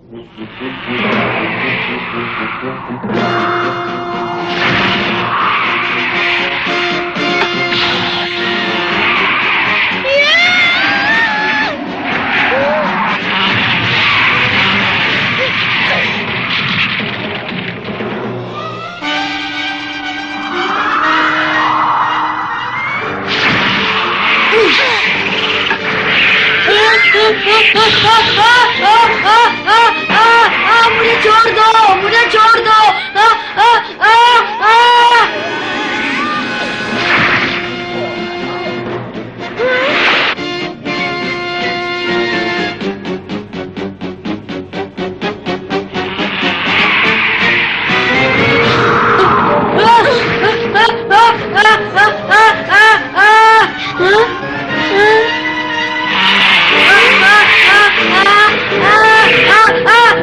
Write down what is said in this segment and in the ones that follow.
मुझे छोड़ दो, मुझे छोड़ दो।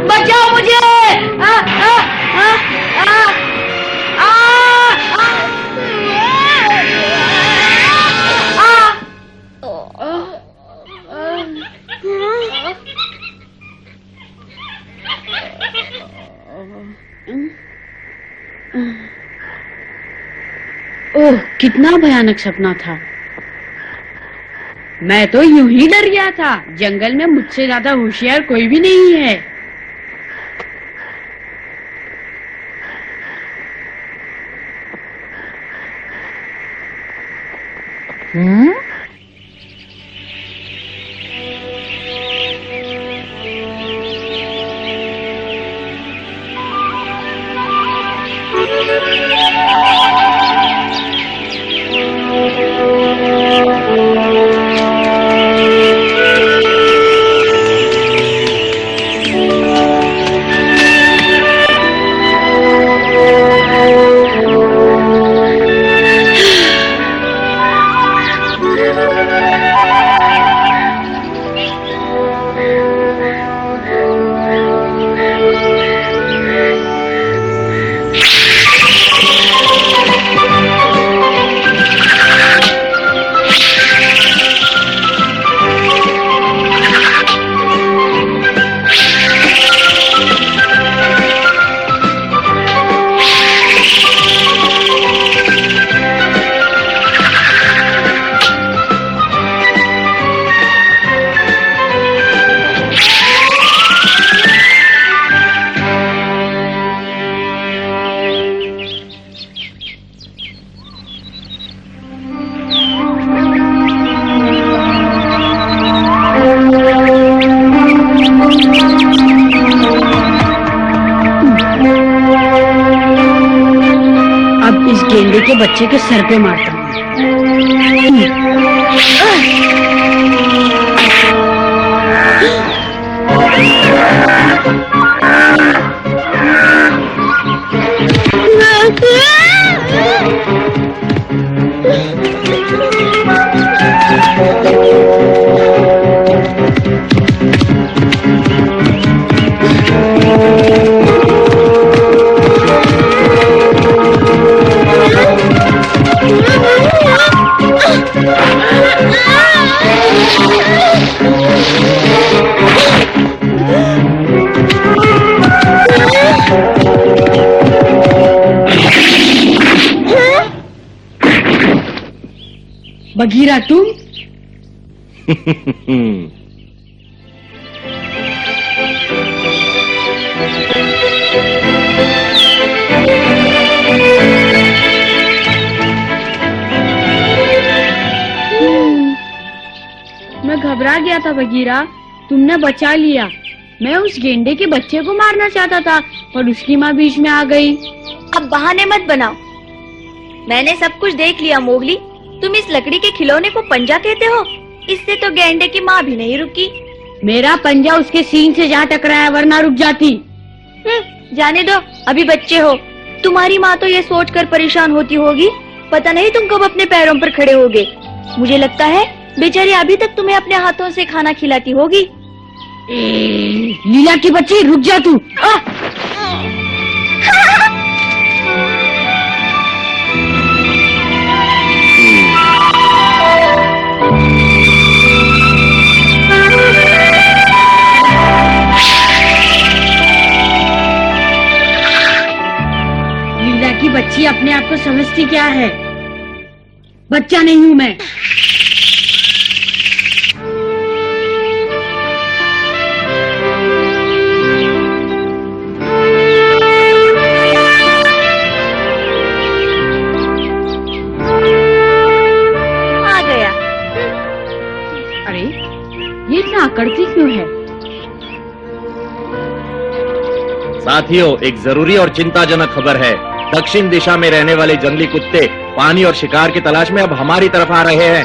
बचाओ मुझे। ओह, कितना भयानक सपना था। मैं तो यूं ही डर गया था। जंगल में मुझसे ज्यादा होशियार कोई भी नहीं है। गेंडे के बच्चे के सर पे मारता हूँ। बघीरा तुम? मैं घबरा गया था बघीरा, तुमने बचा लिया। मैं उस गेंडे के बच्चे को मारना चाहता था पर उसकी माँ बीच में आ गई। अब बहाने मत बनाओ, मैंने सब कुछ देख लिया मोगली। तुम इस लकड़ी के खिलौने को पंजा कहते हो? इससे तो गेंडे की माँ भी नहीं रुकी। मेरा पंजा उसके सींग से जा टकराया वरना रुक जाती। जाने दो, अभी बच्चे हो। तुम्हारी माँ तो ये सोचकर परेशान होती होगी, पता नहीं तुम कब अपने पैरों पर खड़े होगे। मुझे लगता है बेचारी अभी तक तुम्हें अपने हाथों से खाना खिलाती होगी। लीला की बच्ची, रुक जा तू। बच्ची अपने आप को समझती क्या है? बच्चा नहीं हूँ मैं। आ गया। अरे ये इतना अकड़ती क्यों है? साथियों, एक जरूरी और चिंताजनक खबर है। दक्षिण दिशा में रहने वाले जंगली कुत्ते पानी और शिकार की तलाश में अब हमारी तरफ आ रहे हैं।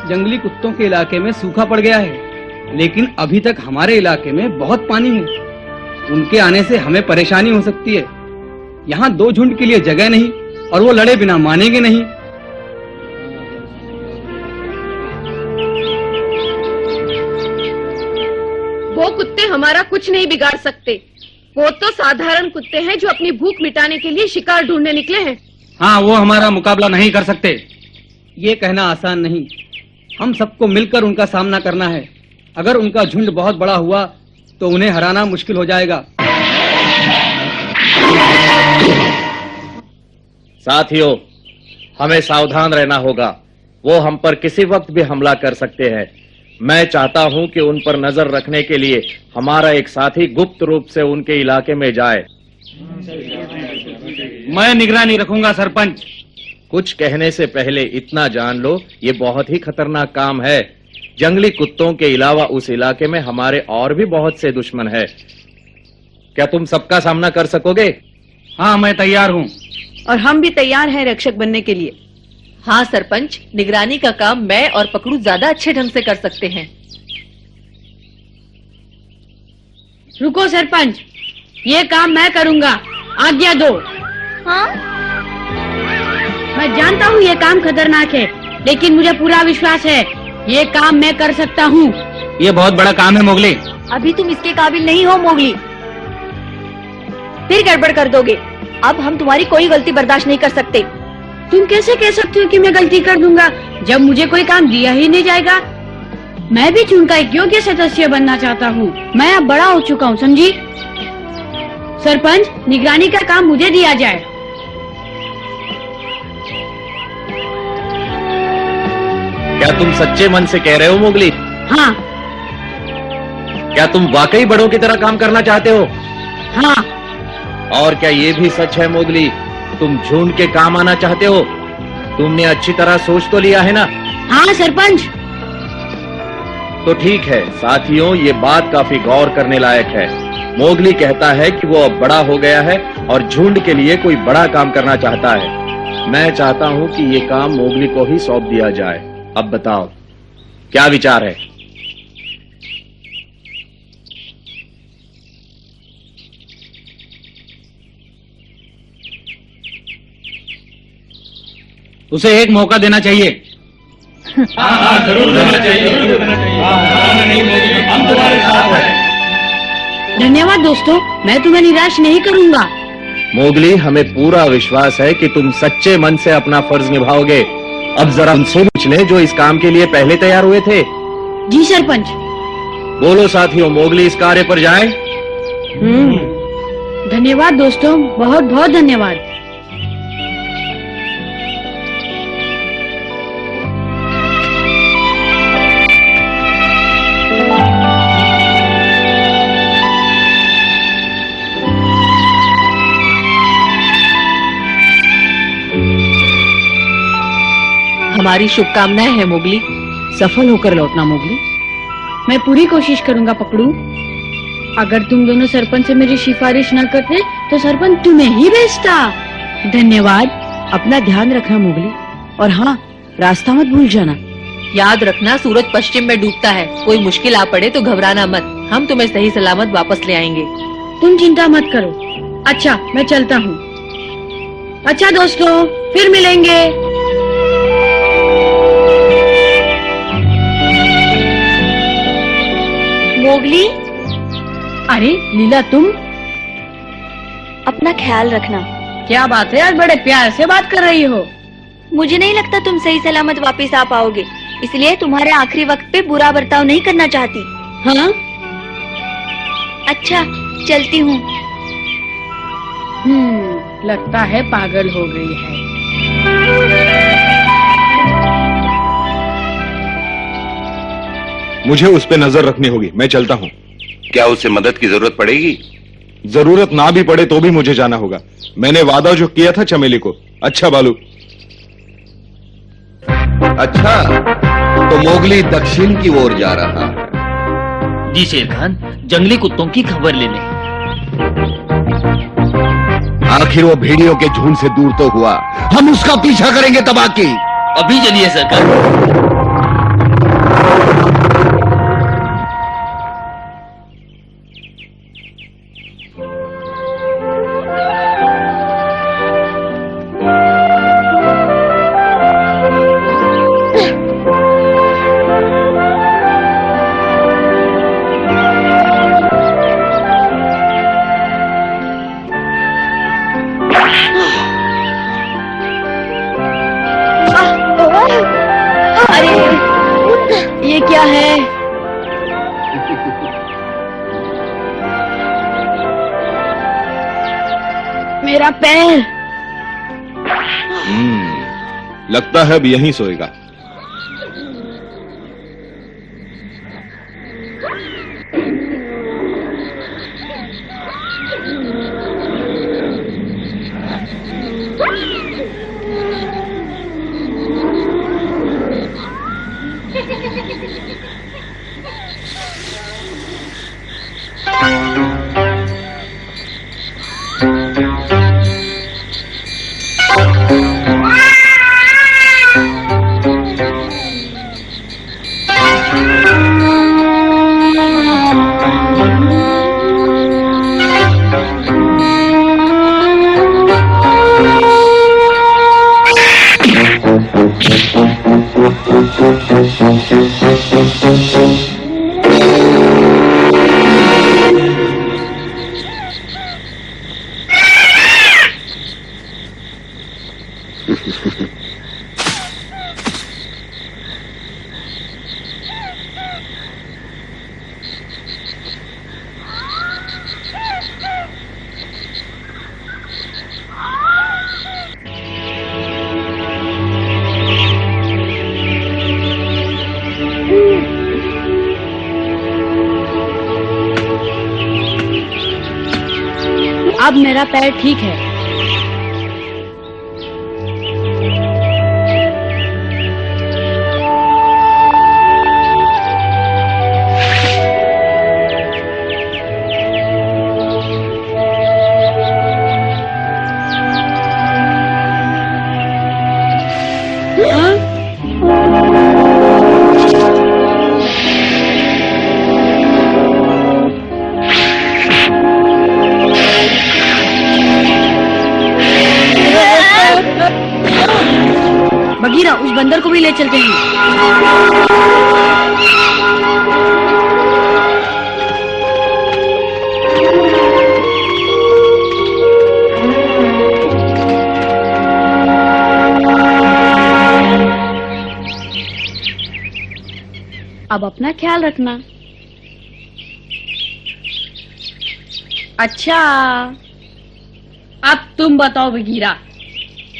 जंगली कुत्तों के इलाके में सूखा पड़ गया है, लेकिन अभी तक हमारे इलाके में बहुत पानी है। उनके आने से हमें परेशानी हो सकती है। यहाँ 2 झुंड के लिए जगह नहीं और वो लड़े बिना मानेंगे नहीं। वो कुत्ते हमारा कुछ नहीं बिगाड़ सकते। वो तो साधारण कुत्ते हैं जो अपनी भूख मिटाने के लिए शिकार ढूंढने निकले हैं। हाँ, वो हमारा मुकाबला नहीं कर सकते। ये कहना आसान नहीं। हम सबको मिलकर उनका सामना करना है। अगर उनका झुंड बहुत बड़ा हुआ तो उन्हें हराना मुश्किल हो जाएगा। साथियों, हमें सावधान रहना होगा। वो हम पर किसी वक्त भी हमला कर सकते हैं। मैं चाहता हूं कि उन पर नजर रखने के लिए हमारा एक साथी गुप्त रूप से उनके इलाके में जाए। मैं निगरानी रखूंगा सरपंच। कुछ कहने से पहले इतना जान लो, ये बहुत ही खतरनाक काम है। जंगली कुत्तों के अलावा उस इलाके में हमारे और भी बहुत से दुश्मन है। क्या तुम सबका सामना कर सकोगे? हाँ, मैं तैयार हूँ। और हम भी तैयार हैं रक्षक बनने के लिए। हाँ सरपंच, निगरानी का काम मैं और पकड़ू ज्यादा अच्छे ढंग से कर सकते हैं। रुको सरपंच, ये काम मैं करूँगा, आज्ञा दो। हाँ? मैं जानता हूँ ये काम खतरनाक है, लेकिन मुझे पूरा विश्वास है ये काम मैं कर सकता हूँ। ये बहुत बड़ा काम है मोगली। अभी तुम इसके काबिल नहीं हो मोगली। फिर गड़बड़ कर दोगे। अब हम तुम्हारी कोई गलती बर्दाश्त नहीं कर सकते। तुम कैसे कह सकते हो कि मैं गलती कर दूंगा जब मुझे कोई काम दिया ही नहीं जाएगा? मैं भी झुंड का एक योग्य सदस्य बनना चाहता हूँ। मैं अब बड़ा हो चुका हूँ, समझी? सरपंच, निगरानी का काम मुझे दिया जाए। क्या तुम सच्चे मन से कह रहे हो मोगली? हाँ क्या तुम वाकई बड़ों की तरह काम करना चाहते हो? हाँ। और क्या ये भी सच है मोगली, तुम झुंड के काम आना चाहते हो? तुमने अच्छी तरह सोच तो लिया है ना? हाँ सरपंच। तो ठीक है साथियों, ये बात काफी गौर करने लायक है। मोगली कहता है कि वो अब बड़ा हो गया है और झुंड के लिए कोई बड़ा काम करना चाहता है। मैं चाहता हूँ कि ये काम मोगली को ही सौंप दिया जाए। अब बताओ, क्या विचार है? उसे एक मौका देना चाहिए। जरूर देना चाहिए। हम तुम्हारे साथ हैं। धन्यवाद दोस्तों, मैं तुम्हें निराश नहीं करूँगा। मोगली, हमें पूरा विश्वास है कि तुम सच्चे मन से अपना फर्ज निभाओगे। अब जरा उनसे पूछ लें जो इस काम के लिए पहले तैयार हुए थे। जी सरपंच। बोलो साथियों, मोगली इस कार्य पर जाए। धन्यवाद दोस्तों, बहुत बहुत धन्यवाद। हमारी शुभकामनाएं हैं मोगली। सफल होकर लौटना मोगली। मैं पूरी कोशिश करूंगा पकड़ू। अगर तुम दोनों सरपंच से मेरी सिफारिश न करते तो सरपंच तुम्हें ही भेजता। धन्यवाद। अपना ध्यान रखना मोगली, और हाँ, रास्ता मत भूल जाना। याद रखना, सूरज पश्चिम में डूबता है। कोई मुश्किल आ पड़े तो घबराना मत। हम तुम्हें सही सलामत वापस ले आएंगे। तुम चिंता मत करो। अच्छा, मैं चलता हूँ। अच्छा दोस्तों, फिर मिलेंगे। मोगली, अरे लीला, तुम? अपना ख्याल रखना। क्या बात है, आज बड़े प्यार से बात कर रही हो। मुझे नहीं लगता तुम सही सलामत वापस आ पाओगे, इसलिए तुम्हारे आखिरी वक्त पे बुरा बर्ताव नहीं करना चाहती। हाँ? अच्छा, चलती हूँ। लगता है पागल हो गई है। मुझे उस पे नजर रखनी होगी, मैं चलता हूँ। क्या उसे मदद की जरूरत पड़ेगी? जरूरत ना भी पड़े तो भी मुझे जाना होगा। मैंने वादा जो किया था चमेली को। अच्छा बालू। अच्छा, तो मोगली दक्षिण की ओर जा रहा है। जी शेर खान, जंगली कुत्तों की खबर लेने। आखिर वो भेड़ियों के झुंड से दूर तो हुआ, हम उसका पीछा करेंगे तबाकी। अभी चलिए सरकार। अरे ये क्या है? मेरा पैर। लगता है अब यहीं सोएगा। अब मेरा पैर ठीक है। बगीरा, उस बंदर को भी ले चलते हैं। अब अपना ख्याल रखना। अच्छा, अब तुम बताओ बगीरा,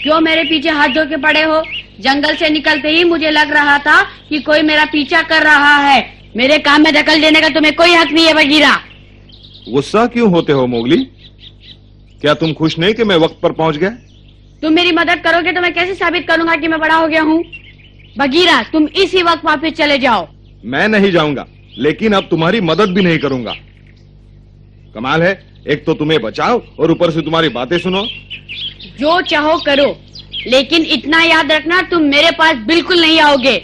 क्यों मेरे पीछे हाथ धो के पड़े हो? जंगल से निकलते ही मुझे लग रहा था कि कोई मेरा पीछा कर रहा है। मेरे काम में दखल देने का तुम्हें कोई हक नहीं है बगीरा। गुस्सा क्यों होते हो मोगली? क्या तुम खुश नहीं कि मैं वक्त पर पहुंच गया? तुम मेरी मदद करोगे तो मैं कैसे साबित करूंगा कि मैं बड़ा हो गया हूँ? बगीरा, तुम इसी वक्त वापस चले जाओ। मैं नहीं जाऊंगा, लेकिन अब तुम्हारी मदद भी नहीं करूंगा। कमाल है, एक तो तुम्हें बचाओ और ऊपर से तुम्हारी बातें सुनो। जो चाहो करो, लेकिन इतना याद रखना, तुम मेरे पास बिल्कुल नहीं आओगे।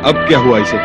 अब क्या हुआ इसे?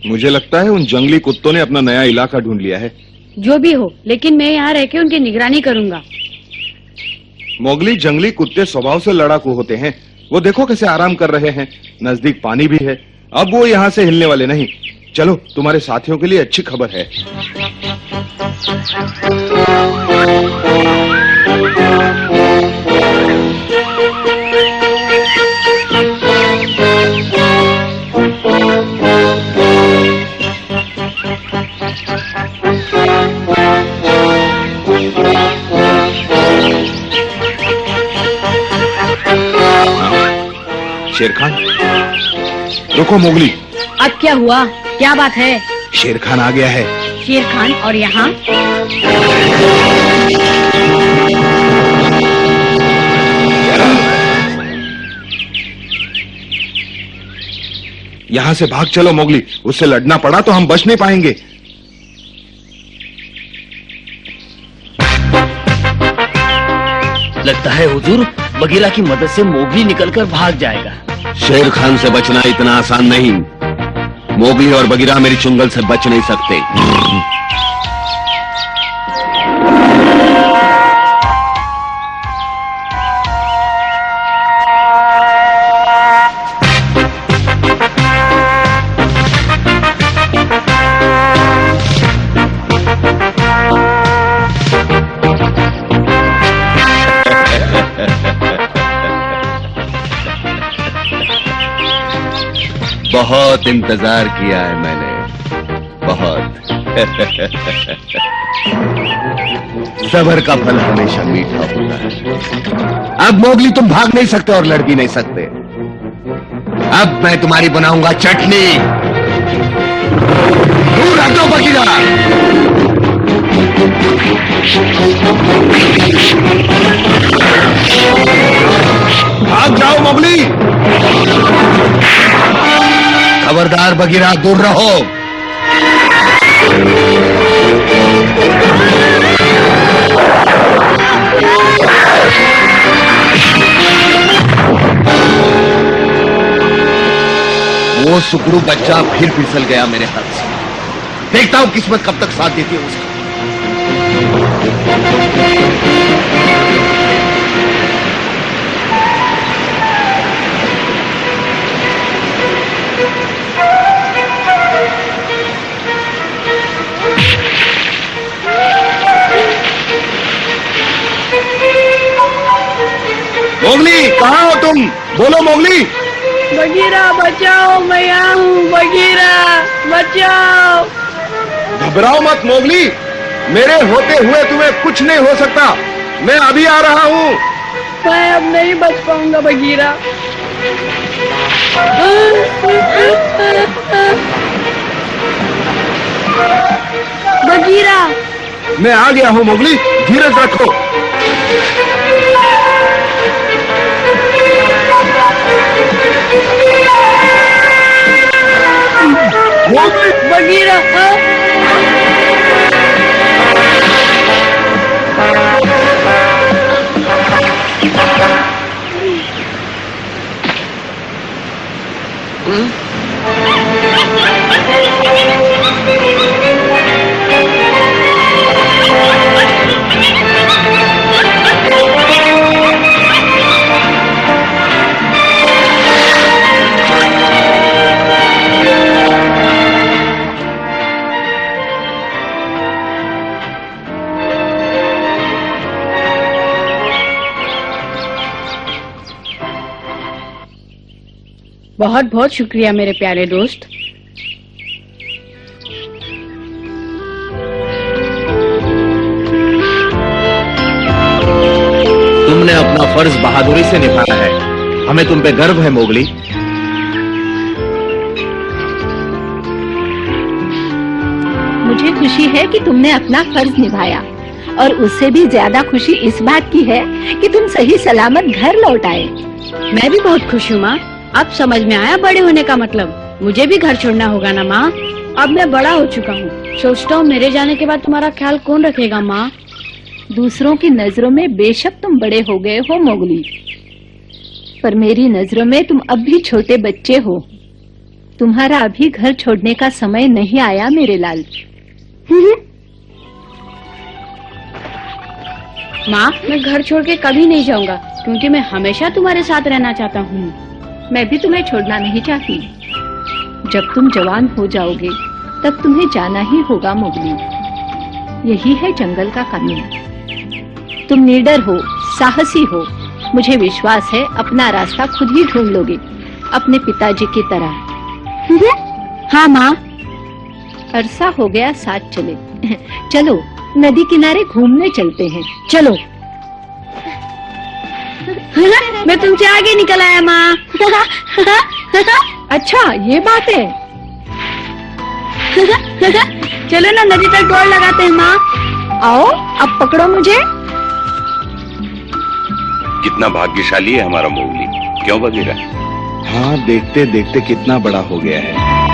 मुझे लगता है उन जंगली कुत्तों ने अपना नया इलाका ढूंढ लिया है। जो भी हो, लेकिन मैं यहाँ रह के उनकी निगरानी करूंगा। मोगली, जंगली कुत्ते स्वभाव से लड़ाकू होते हैं। वो देखो कैसे आराम कर रहे हैं, नजदीक पानी भी है। अब वो यहाँ से हिलने वाले नहीं। चलो, तुम्हारे साथियों के लिए अच्छी खबर है। शेर खान, रुको मोगली। अब क्या हुआ? क्या बात है? शेर खान आ गया है। शेर खान और यहाँ? यहाँ से भाग चलो मोगली, उससे लड़ना पड़ा तो हम बच नहीं पाएंगे। लगता है हुजूर, बगीरा की मदद से मोगली निकलकर भाग जाएगा। शेर खान से बचना इतना आसान नहीं। मोगली और बगीरा मेरी चुंगल से बच नहीं सकते। बहुत इंतजार किया है मैंने, बहुत। सब्र का फल हमेशा मीठा होता है। अब मोगली तुम भाग नहीं सकते और लड़ भी नहीं सकते। अब मैं तुम्हारी बनाऊंगा चटनी। दूर रख दो बगीरा। भाग जाओ मोगली। खबरदार बगीरा, दूर रहो। वो सुकरू बच्चा फिर फिसल गया मेरे हाथ से। देखता हूं किस्मत कब तक साथ देती है उसका। मोगली, कहाँ हो तुम? बोलो मोगली। बगीरा बचाओ, मैं यहाँ हूँ। बगीरा बचाओ। घबराओ मत मोगली, मेरे होते हुए तुम्हें कुछ नहीं हो सकता। मैं अभी आ रहा हूँ। मैं अब नहीं बच पाऊंगा बगीरा। बगीरा, मैं आ गया हूँ मोगली, धीरज रखो। बगीरा, बहुत बहुत शुक्रिया मेरे प्यारे दोस्त। तुमने अपना फर्ज बहादुरी से निभाया है। हमें तुम पे गर्व है मोगली। मुझे खुशी है कि तुमने अपना फर्ज निभाया, और उससे भी ज्यादा खुशी इस बात की है कि तुम सही सलामत घर लौट आए। मैं भी बहुत खुश हूँ माँ। अब समझ में आया बड़े होने का मतलब। मुझे भी घर छोड़ना होगा ना माँ। अब मैं बड़ा हो चुका हूँ। सोचता हूँ मेरे जाने के बाद तुम्हारा ख्याल कौन रखेगा माँ। दूसरों की नजरों में बेशक तुम बड़े हो गए हो मोगली, पर मेरी नजरों में तुम अब भी छोटे बच्चे हो। तुम्हारा अभी घर छोड़ने का समय नहीं आया मेरे लाल। माँ, मैं घर छोड़ के कभी नहीं जाऊंगा, क्योंकि मैं हमेशा तुम्हारे साथ रहना चाहता हूँ। मैं भी तुम्हें छोड़ना नहीं चाहती। जब तुम जवान हो जाओगे तब तुम्हें जाना ही होगा मोगली। यही है जंगल का कानून। तुम निडर हो, साहसी हो। मुझे विश्वास है अपना रास्ता खुद ही ढूंढ लोगे, अपने पिताजी की तरह। हाँ माँ। अरसा हो गया साथ चले। चलो नदी किनारे घूमने चलते हैं। चलो। मैं तुमसे आगे निकल आया माँ। अच्छा ये बात है। चलो ना नदी तक दौड़ लगाते हैं माँ। आओ अब पकड़ो मुझे। कितना भाग्यशाली है हमारा मोगली, क्यों बगीरा? हाँ, देखते देखते कितना बड़ा हो गया है।